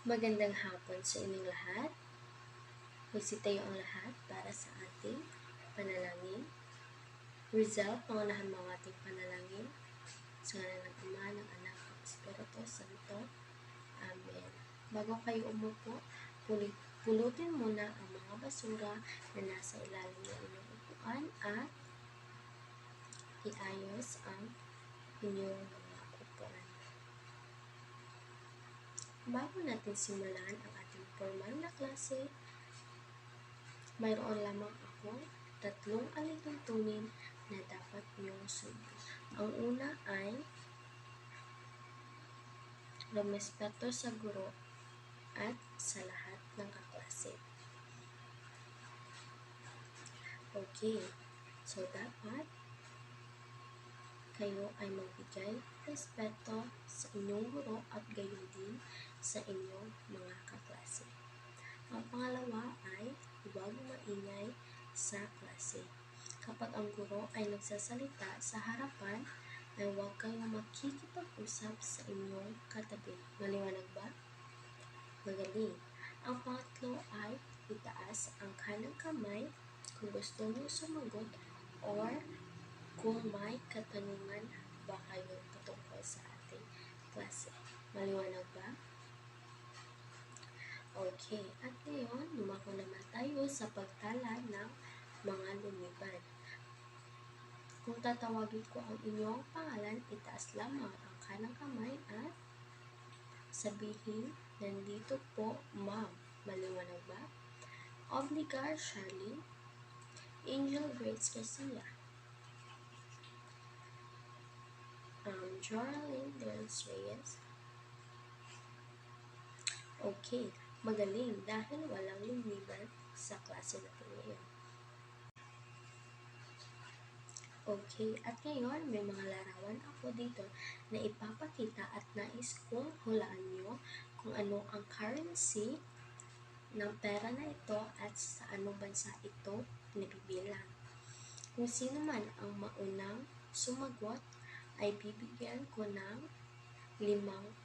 Magandang hapon sa inyong lahat. Magsitayo ang lahat para sa ating panalangin. Rizal, pangunahan mo ang ating panalangin. Sa ngalan ng Ama, ng Anak, ng Espiritu Santo. Amen. Bago kayo umupo, pulutin muna ang mga basura na nasa ilalim ng inyong upuan at iayos ang inyong mga upuan. Bago natin simulan ang ating formal na klase, mayroon lamang ako 3 alituntunin na dapat niyong sundin. Ang una ay rumespeto sa guro at sa lahat ng kaklase. Okay, so dapat kayo ay magbigay respeto sa inyong guro at gayon din sa inyong mga kaklase. Ang pangalawa ay huwag maingay sa klase. Kapag ang guro ay nagsasalita sa harapan, ay huwag kayong makikipag-usap sa inyong katabi. Maliwanag ba? Magaling. Ang pangatlo ay itaas ang kanang kamay kung gusto niyo sumagot or kung may katanungan ba kayo patungkol sa ating klase. Maliwanag ba? Okay, at ngayon, lumako naman tayo sa pagtala ng mga lumiban. Kung tatawagin ko ang inyong pangalan, itaas lamang ang kanang kamay at sabihin, nandito po, ma'am. Maliwanag ba? Obligar Charlie, Angel Grace Garcia, Joralyn Dels Reyes. Okay, magaling dahil walang lumiban sa klase natin ngayon. Okay, at ngayon may mga larawan ako dito na ipapakita at nais kong hulaan nyo kung ano ang currency ng pera na ito at sa anong bansa ito nabibilang. Kung sino man ang maunang sumagot ay bibigyan ko ng 5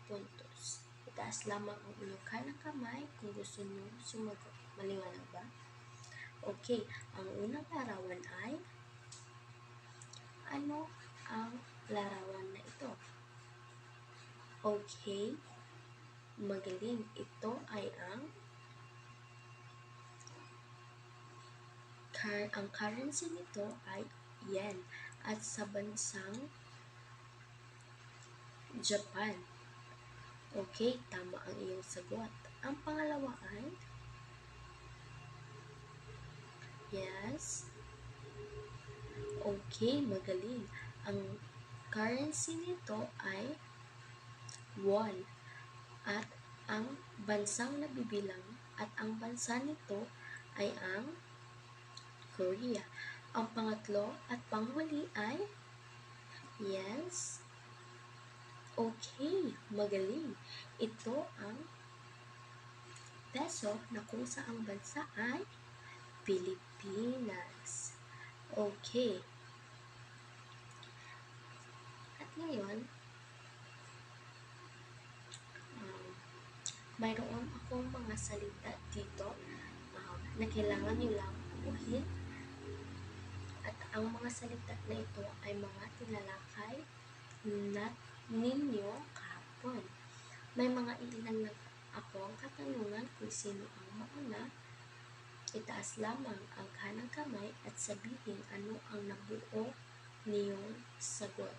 puntos. Itaas lamang ang inyong kanang kamay kung gusto nyo sumagot. Maliwanag ba? Okay, ang unang larawan ay ano ang larawan na ito? Okay, magaling. Ito ay ang currency nito ay yen at sa bansang Japan. Okay, tama ang iyong sagot. Ang pangalawa ay yes. Okay, magaling. Ang currency nito ay won at ang bansang nabibilang at ang bansa nito ay ang Korea. Ang pangatlo at panghuli ay yes. Okay, magaling. Ito ang peso na kung saang bansa ay Pilipinas. Okay. At ngayon, mayroon akong mga salita dito na kailangan nyo lang ubuhin. At ang mga salita na ito ay mga tinalakay na ninyo kahapon. May mga ilan na akong katanungan kung sino ang mauna. Itaas lamang ang kanang kamay at sabihin ano ang nabuo niyong sagot.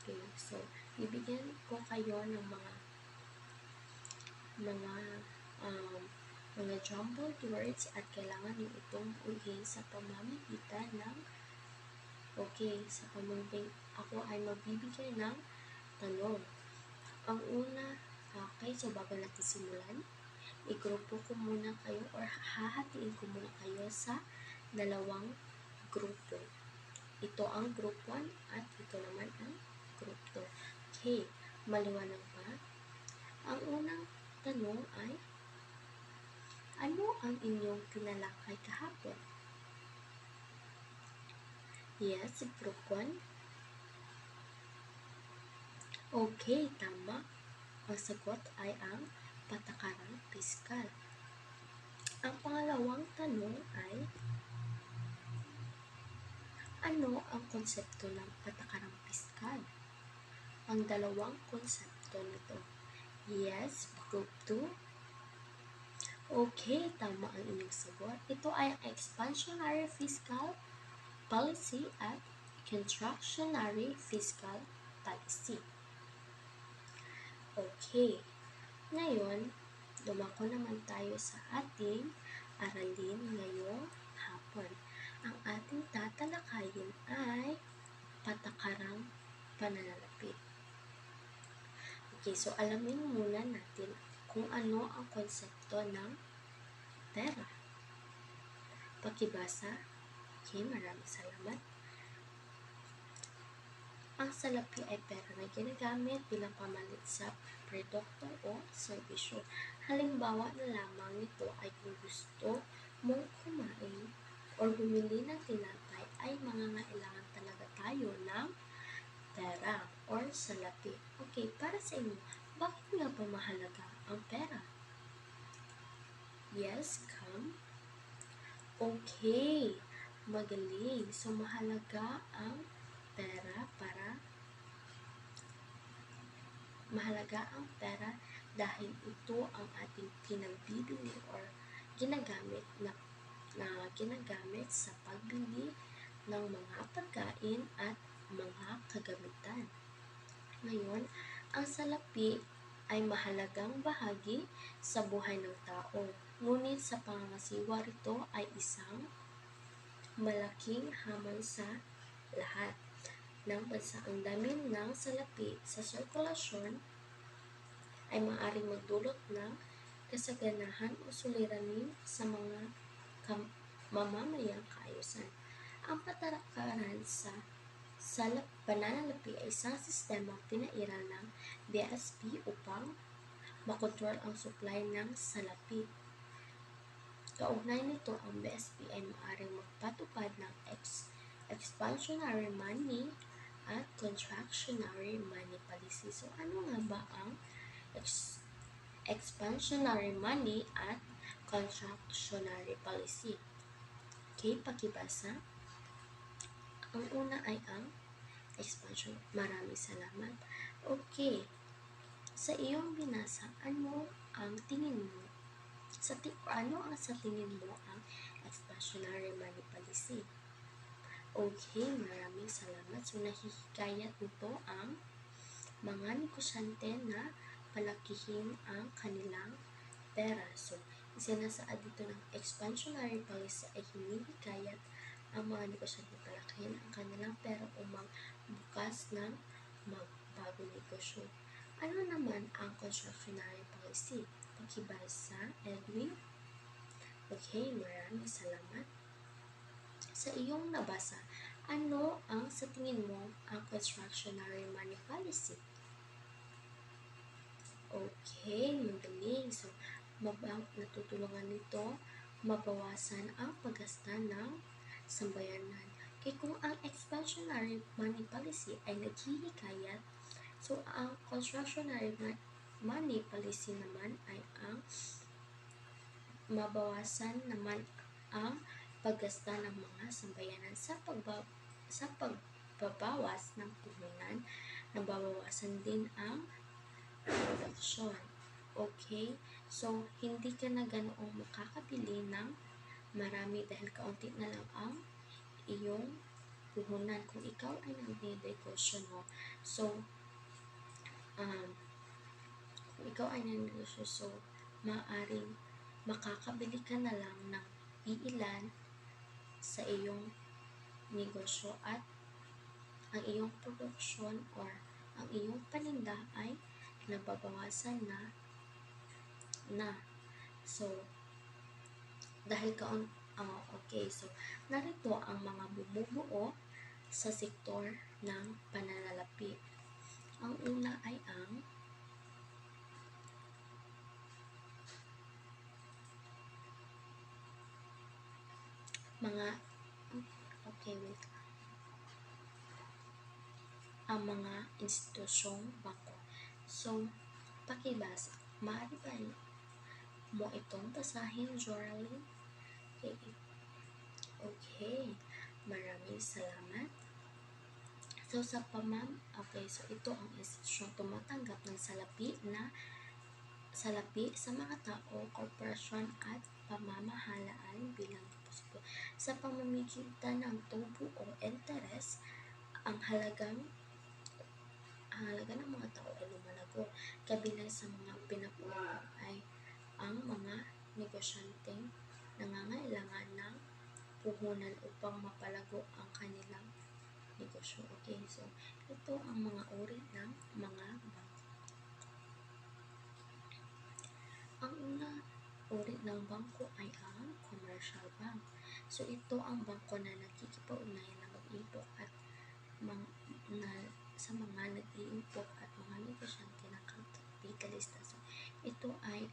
Okay, so bibigyan ko kayo ng mga jumbled words at kailangan niyo itong buuin sa pamamagitan ng sa pamamagitan ako ay magbibigay ng tanong. Ang una, okay, so bago natin simulan, igrupo ko muna kayo or hahatiin ko muna kayo sa 2 grupo. Ito ang group 1 at ito naman ang group 2. Okay, maliwanag ba? Ang unang tanong ay, ano ang inyong tinalakay kahapon? Yes, group 1. Okay, tama. Ang sagot ay ang patakarang piskal? Ang pangalawang tanong ay, ano ang konsepto ng patakarang piskal? Ang dalawang konsepto nito. Yes, group 2. Okay, tama ang inyong sagot. Ito ay ang expansionary fiscal policy at contractionary fiscal policy. Okay, ngayon, dumako naman tayo sa ating aralin ngayong hapon. Ang ating tatalakayin ay patakarang pananalapi. Okay, so alamin muna natin kung ano ang konsepto ng pera. Pakibasa. Okay, maraming salamat. Ang salapi ay pera na ginagamit bilang pamalit sa produkto o serbisyo. Halimbawa na lamang nito ay kung gusto mong kumain o bumili ng tinapay ay mangangailangan talaga tayo ng pera or salapi. Okay, para sa inyo, bakit nga ba mahalaga ang pera? Yes, come. Okay, magaling. So, mahalaga ang pera dahil ito ang ating pinagbibili or ginagamit sa pagbili ng mga pagkain at mga kagamitan. Ngayon, ang salapi ay mahalagang bahagi sa buhay ng tao. Ngunit sa pangangasiwa rito ay isang malaking hamon sa lahat ng bansa. Ang dami ng salapi sa sirkulasyon ay maaaring magdulot ng kasaganahan o suliranin sa mga mamamayang kaayusan. Ang patakaran sa pananalapi ay isang sistemang pinairal ng BSP upang makontrol ang supply ng salapi. Kaugnay nito, ang BSP ay maaaring magpatupad ng expansionary money at contractionary money policy. So, ano nga ba ang expansionary money at contractionary policy? Okay, pakibasa. Ang una ay ang expansion. Maraming salamat. Okay. Sa iyong binasa, ano ang sa tingin mo ang expansionary money policy? Okay, maraming salamat. So, nahihikayat nito ang mga negosyante na palakihin ang kanilang pera. So, isinasaad dito ng expansionary policy ay hinihikayat ang mga negosyante palakihin ang kanilang pera o magbukas ng magbagong negosyo. Ano naman ang contractionary policy? Pakibasa, Edwin. Okay, maraming salamat. Sa iyong nabasa, ano ang sa tingin mo ang contractionary money policy? Okay, magaling. So, natutulungan nito mabawasan ang paggasta ng sambayanan. Kaya kung ang expansionary money policy ay naghihikayat, so ang contractionary money policy naman ay ang mabawasan naman ang paggasta ng mga sambayanan sa pagbabawas ng puhunan, nababawasan din ang production. Okay? So, hindi ka na ganoong makakabili ng marami dahil kaunti na lang ang iyong puhunan kung ikaw ay nagnegosyo, no? So, kung ikaw ay nagnegosyo, so, maaaring makakabili ka na lang ng iilan sa iyong negosyo at ang iyong production or ang iyong paninda ay nababawasan na. So, dahil okay, so narito ang mga bumubuo sa sektor ng pananalapi. Ang una ay ang mga institusyong bangko. So, pakibasa. maaari ba mo itong basahin, Joralyn? Okay. Okay. Maraming salamat. So, okay, so ito ang institusyong tumatanggap ng salapi sa mga tao, korporasyon at pamamahalaan bilang deposito. Sa pamamagitan ng tubo o interes, ang halaga ng mga tao ay lumalago. Kabilang sa mga pinapunan ay ang mga negosyanteng nangangailangan ng puhunan upang mapalago ang kanilang negosyo. Okay, so ito ang mga uri ng mga bangko. Ang una uri ng bangko ay ang commercial bank. So ito ang bangko na nakikipag-ugnayan na mag-impok at sa mga nag-iimpok at mga negosyante ng kapitalista. So ito ay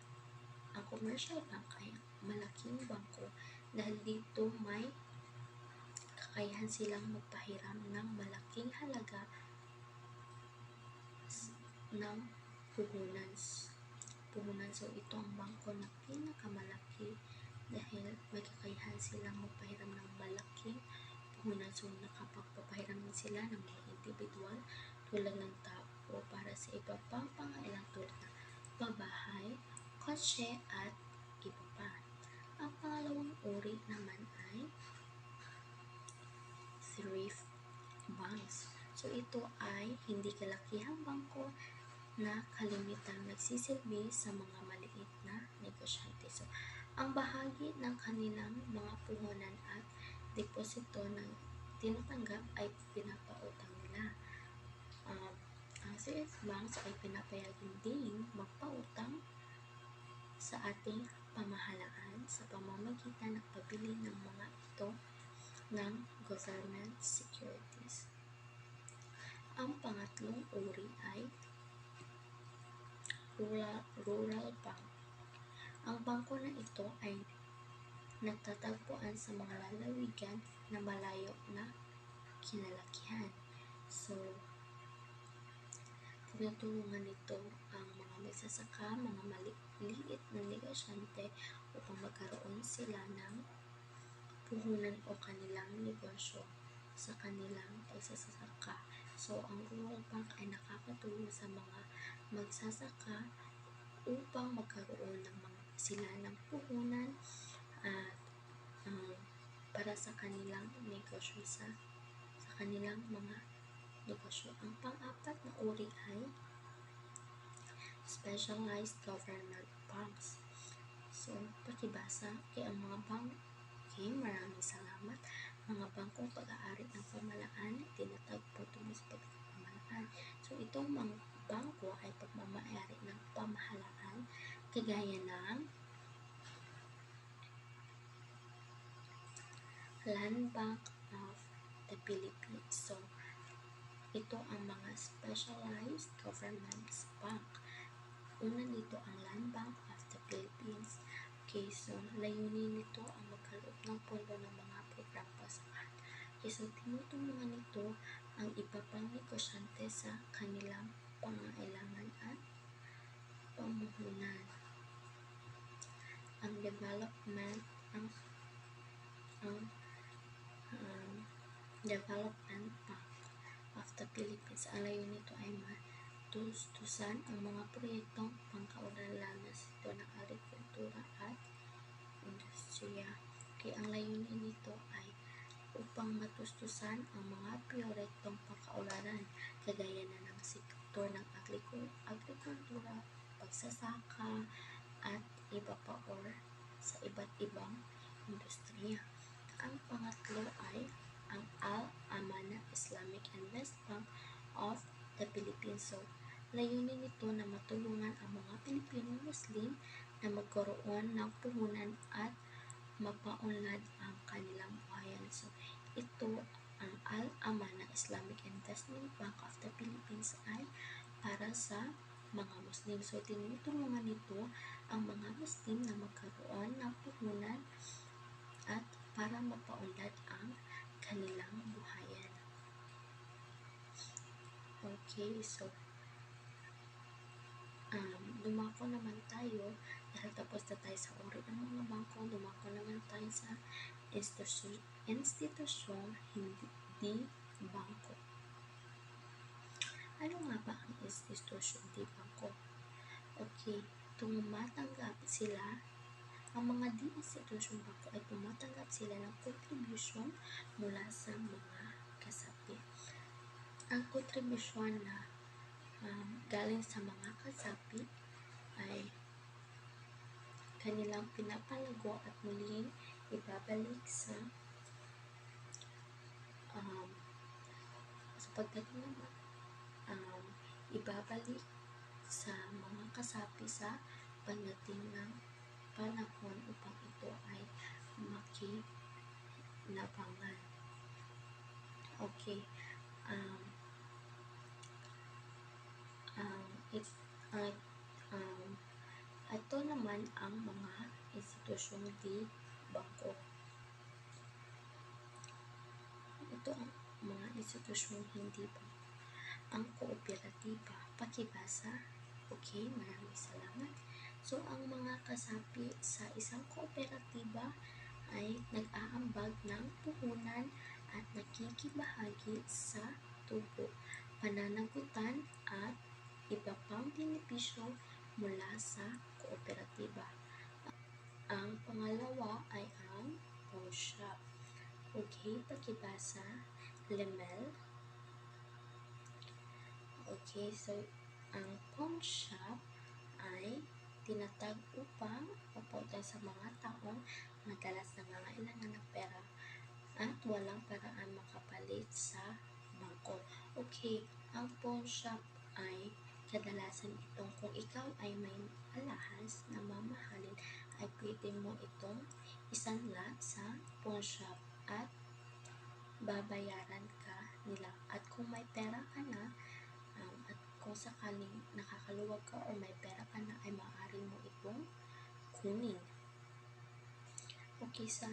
ang commercial bank ay malaking bangko dahil dito may kakayahan silang magpahiram ng malaking halaga ng puhunan. So ito ang bangko na pinakamalaki dahil may kakayahan silang magpahiram ng malaking puhunan. So nakapagpapahiram sila ng mga individual tulad ng tao para sa iba pang pangailang tulad ng babahay, kotse at iba pa. Ang pangalawang uri naman ay thrift banks. So ito ay hindi kalakihang bangko na kalimitang nagsisilbi sa mga maliit na negosyante. So, ang bahagi ng kanilang mga puhunan at deposito na tinatanggap ay pinapautang nila. Ang thrift banks ay pinapayagan din magpautang sa ating pamahalaan sa pamamagitan ng pabili ng mga ito ng government securities. Ang pangatlong uri ay rural bank. Ang bangko na ito ay nagtatagpuan sa mga lalawigan na malayo na kinalakihan. So, tinutulungan nito ang mga magsasaka, mga maliit na negosyante upang magkaroon sila ng puhunan o kanilang negosyo sa kanilang pagsasaka. So, ang rural bank ay nakakatulong sa mga magsasaka upang magkaroon ng sila ng puhunan at para sa kanilang negosyo sa kanilang mga negosyo. Ang pang-apat na uri ay specialized government banks. So, pakibasa kay ang mga bank. Okay, maraming salamat. Mga bangkong pag-aari ng pamahalaan tinatagpo tungo sa pamahalaan. So, itong mga bangko ay pagmamayari ng pamahalaan kagaya ng Land Bank of the Philippines. So, ito ang mga specialized government bank. Una dito ang Land Bank of the Philippines. Okay, so layunin nito ang magkaloob ng pondo ng mga programa pasakan. Okay, so tinutulungan nito ang iba pang negosyante sa kanilang pangailangan at pamuhunan. Ang Development Bank of the Philippines. Ang layunin nito ay matustusan ang mga proyektong pangkaunlaran na sektor ng agrikultura at industriya. Kaya ang layunin nito ay upang matustusan ang mga proyektong pangkaunlaran kagaya na ng sektor ng agrikultura, pagsasaka, at iba pa or sa iba't ibang industriya. Ang pangatlo ay ang Al-Amanah Islamic Investment Bank of the Philippines. So, layunin nito na matulungan ang mga Pilipino Muslim na magkaroon ng puhunan at mapaunlad ang kanilang buhayan. So, ito ang Al-Amanah Islamic Investment Bank of the Philippines ay para sa mga Muslim. So, tinutulungan nito ang mga Muslim na magkaroon ng puhunan at para mapaunlad ang kanilang buhayan. Okay, so dumako naman tayo, dahil tapos na tayo sa uri ng mga bangko, dumako naman tayo sa institusyong hindi bangko. Ano nga ba ang institusyong hindi bangko? Okay, tumatanggap sila, ang mga di-institusyong bangko ay tumatanggap sila ng contribution mula sa mga kasapi. Ang kontribusyon na galing sa mga kasapi ay kanilang pinapalago at muling ibabalik sa pagdating naman ibabalik sa mga kasapi sa pagdating ng panahon upang ito ay makinabangan. Okay, ito naman ang mga institusyong di bangko. Ito ang mga institusyong hindi bangko. Ang kooperatiba, pakibasa. Okay, maraming salamat. So, ang mga kasapi sa isang kooperatiba ay nag-aambag ng puhunan at nakikibahagi sa tubo, pananagutan at iba pang benepisyo mula sa kooperatiba. Ang pangalawa ay ang pawn shop. Okay, pakibasa. Lemel. Okay, so ang pawn shop ay tinatag upang mapunta sa mga taong madalas nangangailangan ng pera at walang paraan makapalit sa bangko. Okay, ang pawn shop ay kadalasan itong kung ikaw ay may alahas na mamahalin ay pwede mo itong isanla sa pawn shop at babayaran ka nila. At kung may pera ka na, at kung sakaling nakakaluwag ka o may pera ka na, ay maaari mo itong kunin. Okay, sa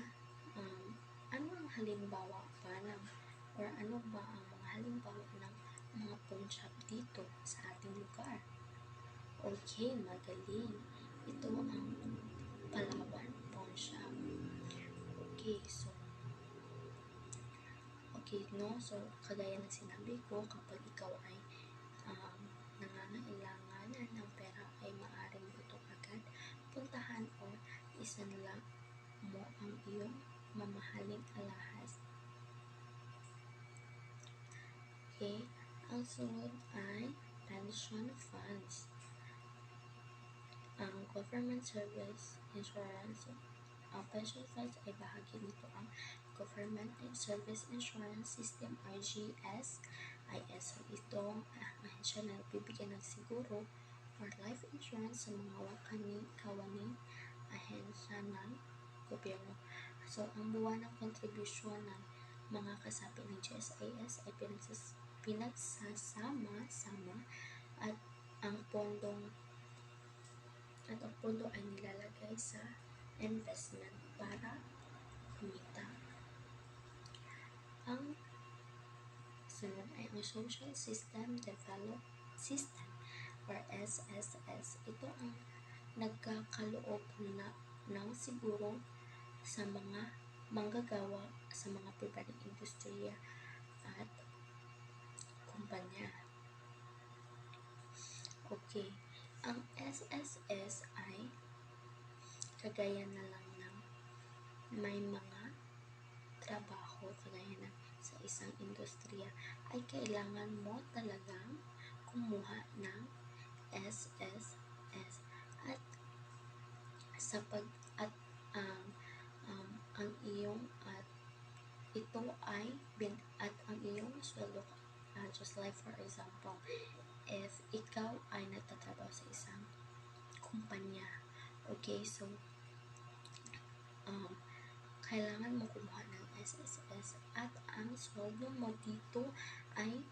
ano ang halimbawa pa ng or ano ba ang mga halimbawa ng mga pawn shop dito sa ating lugar? Okay, magaling. Ito ang Palawan pawn shop. Okay, so kagaya ng sinabi ko, kapag ikaw ay nangangailangan ng pera ay maaari mo itong agad puntahan o isanla mo ang iyong mamahaling alahas. Okay, ang sunod ay pension funds. Ang government service insurance. Ang pension funds ay bahagi nito ang Government Service Insurance System RGSIS. So itong ahensya na bibigyan ng siguro or life insurance sa mga kawaning ahensya ng gobyerno. So ang buwan ng kontribusyon ng mga kasapi ng GSIS ay pinagsasama-sama at ang pondo ay nilalagay sa investment para kumita. Ang sunod ay ang Social System Development System or SSS. Ito ang nagkakaloob ng siguro sa mga manggagawa sa mga pribadong industriya at kumpanya. Okay, ang SSS ay kagaya na lang ng may mga trabaho kagaya na sa isang industriya ay kailangan mo talagang kumuha ng SSS at ang iyong ang iyong sweldo just like for example, if ikaw ay nagtatrabaho sa isang kumpanya, okay, so kailangan mo kumuha ng SSS at ang sweldo mo dito ay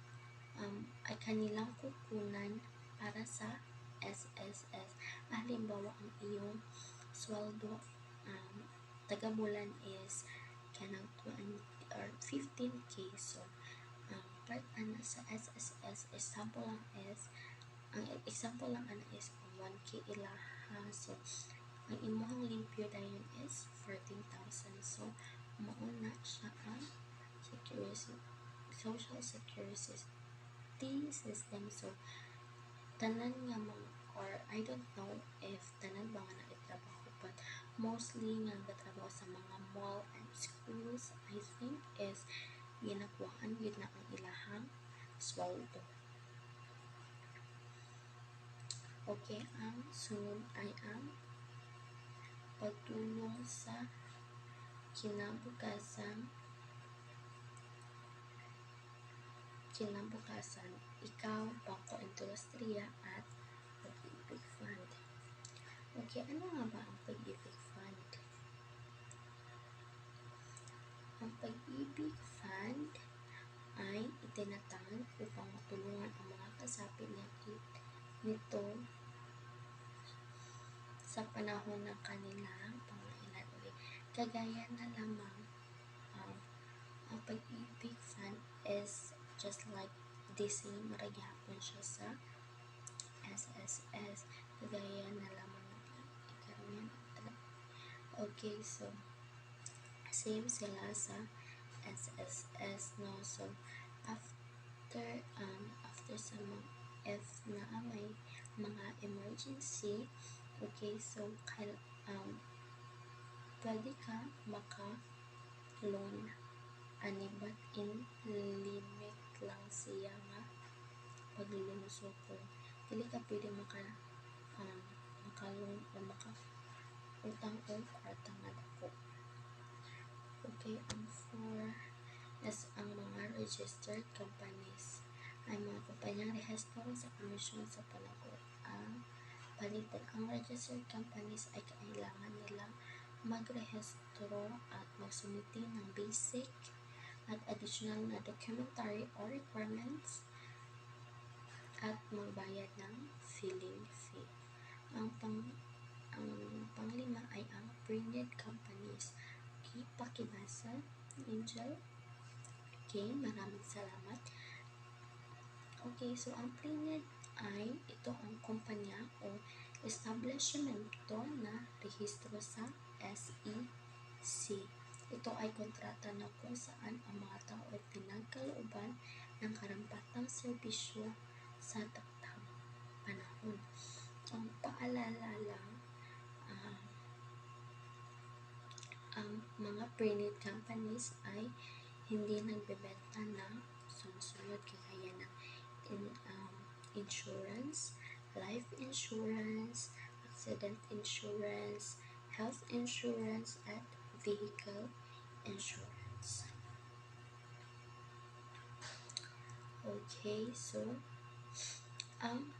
kanilang kukunan para sa SSS. Halimbawa, ang iyong sweldo taga-bulan is kanang 20 or 15K. So, part sa SSS, example lang is 1K ilaha. So ang imong limpyo dayon is 14,000. So mauna siya ang social security system. So tanan nga mga, or I don't know if tanan ba nga naitrabaho, but mostly nga nagtatrabaho sa mga mall and schools, I think is ginakuhaan yun na ang ilahang sweldo. Okay, ang sunod ay ang pagtulong sa kinabukasan, ikaw, bangko, industriya, at pag-ibig fund. Okay, ano nga ba ang pag-ibig fund? Ang pag-ibig fund ay itinatawag upang matulungan ang mga kasapi nito sa panahon ng kanilang pangailangan. Okay. Kagaya na lamang ang pag-ibig fund is just like the same, maragyapon siya sa SSS. Kagaya na lamang ikaroon. Okay, so same sila sa SSS, no? So after sa if na may mga emergency, okay, so pwede ka maka-loan ani, but in limit lang siya nga pag-loan. So kung dili ka pwede maka-loan o maka-utang o kwarta nga dako. Okay, for as ang mga registered companies ay mga kumpanyang rehistro sa komisyon sa palitan. Ang registered companies ay kailangan nilang magrehistro at magsumiti ng basic at additional na documentary or requirements at magbayad ng filing fee. Ang panglima ay ang pre-need companies. Okay, pakibasa, Angel. Okay, maraming salamat. Okay, so ang pre-need ay ito ang kumpanya o establishmento na rehistro sa SEC. Ito ay kontrata na kung saan ang mga tao ay pinagkalooban ng karampatang serbisyo sa taktang panahon. Ang paalala lang, ang mga pre-need companies ay hindi nagbebenta ng sunod kagaya ng insurance, life insurance, accident insurance, health insurance, at vehicle insurance. Okay, so ang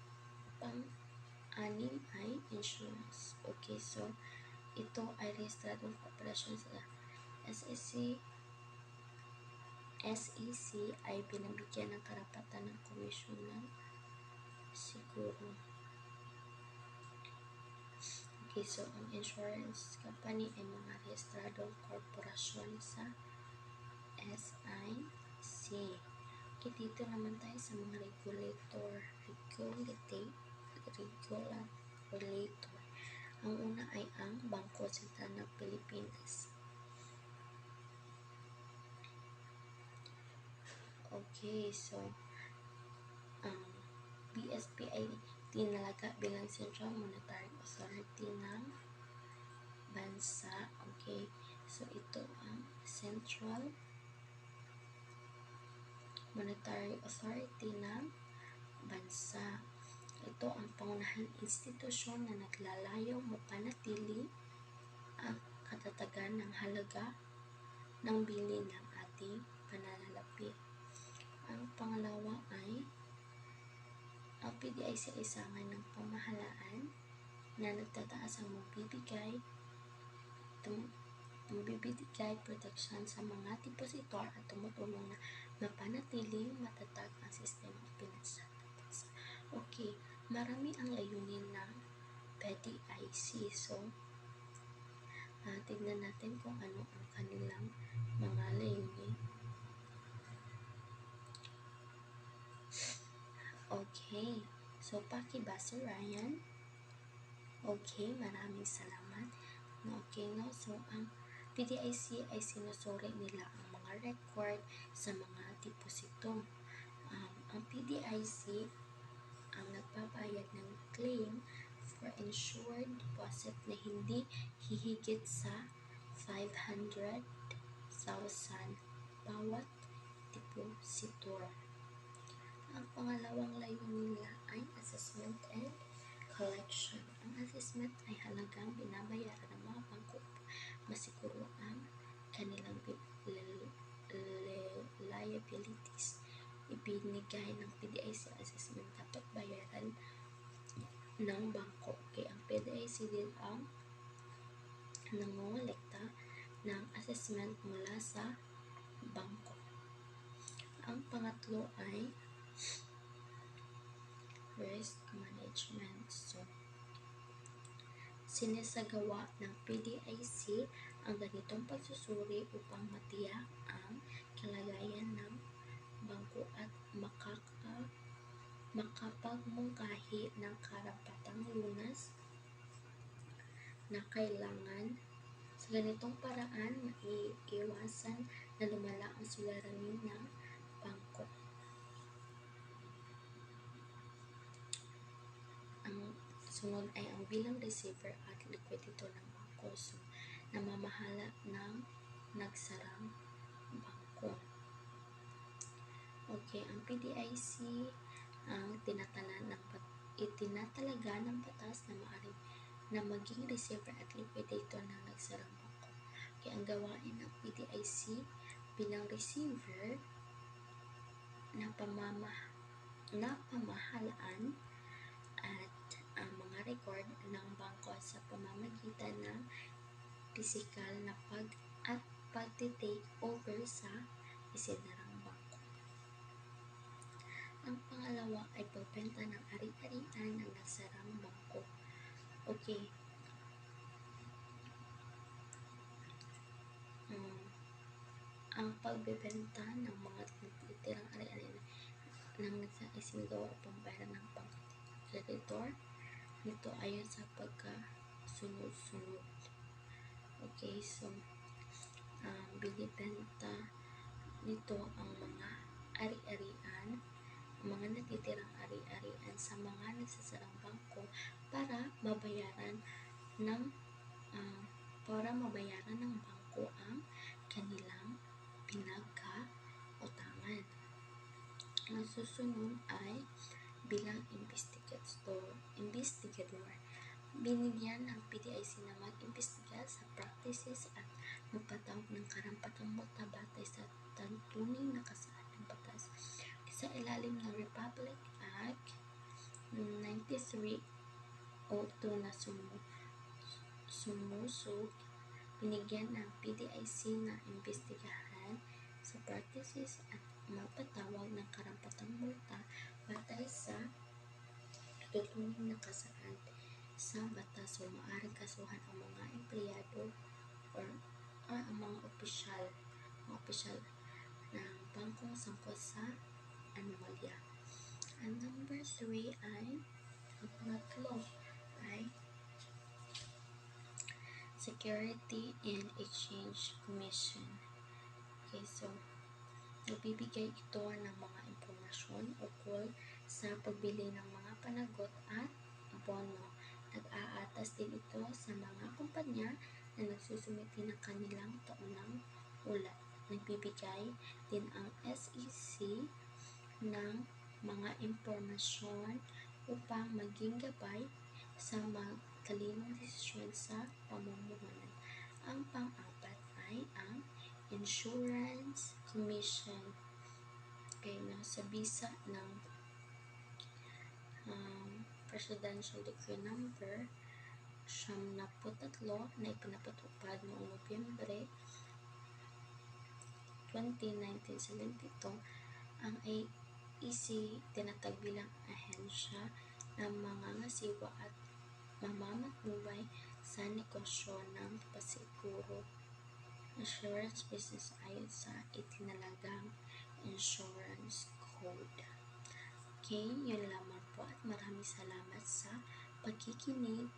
pang-anim ay insurance. Okay, so ito ay rehistradong korporasyon sa SEC ay binabigyan ng karapatan ng komisyon ng siguro. Okay, so ang insurance company ay mga rehistradong korporasyon sa SIC. Okay, dito naman tayo sa mga regulator. Ang una ay ang Bangko Sentral ng Pilipinas. Okay, so BSP ay tinalaga bilang Central Monetary Authority ng bansa. Okay, so ito ang Central Monetary Authority ng bansa. Ito ang pangunahing institusyon na naglalayo mapanatili ang katatagan ng halaga ng bilin ng ating pananalapi. Ang pangalawa ay ang PDIC ay isangan ng pamahalaan na nagtataas ang magbibigay proteksyon sa mga depositor at tumutulong na mapanatiling matatag ang sistema ng pinansa ng bansa. Okay, marami ang layunin ng PDIC. So, tignan natin kung ano ang kanilang mga layunin. Okay, so pakibasa Ryan. Okay, maraming salamat. No, okay, no? So, ang PDIC ay sinusuri nila ang mga record sa mga deposito. Ang PDIC ang nagbabayad ng claim for insured deposit na hindi hihigit sa 500,000 bawat depositor. Ang pangalawang layunin nila ay assessment and collection. Ang assessment ay halagang binabayaran ng mga bangko masiguro ang kanilang liabilities. Ibinigay ng PDIC assessment dapat bayaran ng bangko. Okay, ang PDIC din ang nangongolekta ng assessment mula sa bangko. Ang pangatlo ay risk management. So, sinisagawa ng PDIC ang ganitong pagsusuri upang matiyak ang kalagayan ng bangko at makapagmungkahi ng karapatang lunas na kailangan. Sa ganitong paraan, maiiwasan na lumala ang suliranin ng bangko. Ang sunod ay ang bilang receiver at liquidator ng bangko. So, namamahala ng nagsarang bangko. Okay, ang PDIC ang itinatalaga ng batas na maaaring na maging receiver at liquidator ng nagsarang bangko. Okay, ang gawain ng PDIC bilang receiver na pamahalaan at ang mga record ng bangko sa pamamagitan ng pisikal na pagti-take over sa isinarang bangko. Ang pangalawa ay pagbenta ng ari-arian ng nagsarang bangko. Okay. Ang pagbebenta ng mga natitirang ari-arian ng nagsasigawa upang bayaran ng pang-creditor nito ayon sa pagkasunod-sunod. Okay, so binibenta nito ang mga ari-arian, mga natitirang ari-arian sa mga nagsasarang bangko para mabayaran ng bangko ang kanilang pinagkautangan. Ang susunod ay bilang investigador. Binigyan ng PDIC na mag-imbestiga sa practices at magpatawag ng karampatang multa batay sa tunay na kasaad ng batas. Sa ilalim ng Republic Act 9302 na sumusog, binigyan ng PDIC na imbestigahan sa practices at magpatawag ng karampatang multa batay sa tunay na kasaad sa batas. So, maaaring kasuhan ang mga empleyado or ang mga opisyal ng bangko sangkot sa anomalya. Ang number 3 ay ang pangatlo ay Security and Exchange Commission. Okay, so nagbibigay ito ng mga impormasyon ukol sa pagbili ng mga panagot at bono. Nag-aatas din ito sa mga kumpanya na nagsusumiti ng kanilang taunang ulat. Nagbibigay din ang SEC ng mga impormasyon upang maging gabay sa matalinong desisyon sa pamumuhunan. Ang pang-apat ay ang Insurance Commission. Okay, sa bisa ng Presidential Decree Number 73 na ipinapatupad noong Nobyembre 20, 1972, ang AEC tinatag bilang ahensya ng mga ngasiwa at mamamatnubay sa negosyo ng pasiguro insurance business ayon sa itinalagang Insurance Code. Okay, yun lamang po at maraming salamat sa pagkikinig.